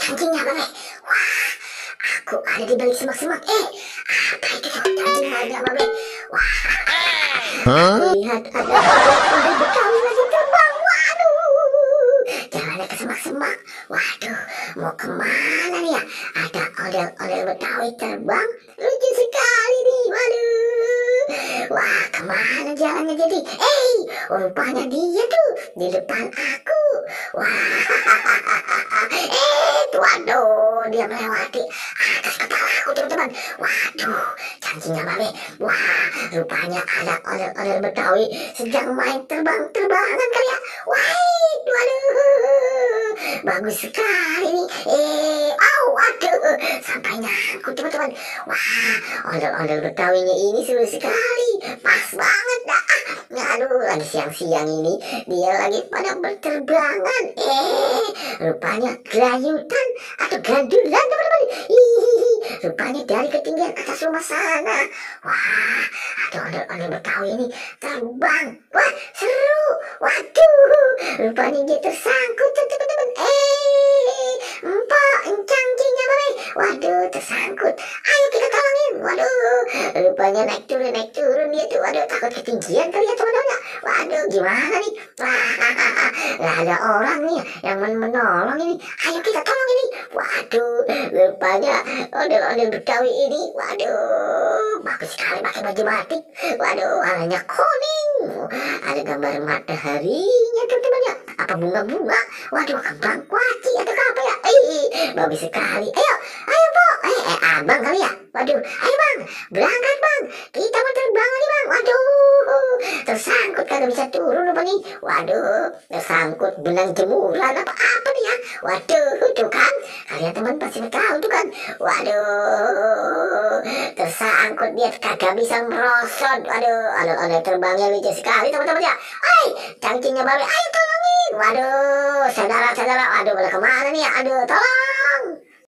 Cangkingnya Babe. Wah, aku ada di balik semak-semak. Apa itu cangkingnya Babe? Wah, lihat ada odol Betawi lagi terbang. Waduh, jalannya ke semak-semak. Waduh, mau kemana nih ya? Ada odol Betawi terbang. Lucu sekali nih. Waduh, wah kemana jalannya jadi? Rupanya dia tuh di depan aku. Wah, waduh, dia melewati atas kepala aku teman-teman. Waduh, cangkingnya Babe. Wah, rupanya ada odol Betawi sedang main terbang-terbangan kali ya. Wah, waduh, bagus sekali nih. Waduh, sampai nyangkut teman-teman. Wah, odol Betawinya ini seru sekali. Pas banget dah. Aduh, lagi siang-siang ini dia lagi pada berterbangan. Rupanya gelayutan atau gandulan teman-teman. Rupanya dari ketinggian atas rumah sana. Wah, ada odol Betawi ini terbang. Wah, seru. Waduh, rupanya dia tersangkut teman-teman. Cangkingnya Babe. Waduh, tersangkut. Ayo kita tolongin. Waduh, rupanya naik turun dia tuh. Waduh, takut ketinggian kali ya teman-teman. Waduh, gimana nih? Wah, nggak ada orang nih yang menolong ini. Ayo kita tolong ini. Waduh, rupanya odol Betawi ini. Waduh, bagus sekali pakai baju batik. Waduh, warnanya kuning. Ada gambar mataharinya teman-teman ya. Apa bunga-bunga? Waduh, kembang kuaci atau apa ya? Bagus sekali. Ayo Po. Abang kali ya. Waduh, ayo Bang, berangkat Bang. Kita mau terbang nih Bang. Waduh, tersangkut kagak bisa turun apa nih. Waduh, tersangkut benang jemuran apa nih ya. Waduh, tuh kan. Kalian teman pasti tahu tuh kan. Waduh, tersangkut dia kagak bisa merosot. Waduh, odol terbangnya lucu sekali teman-teman ya. Cangkingnya Babe, ayo tolongin. Waduh, saudara, waduh, boleh kemana nih ya? Aduh, tolong.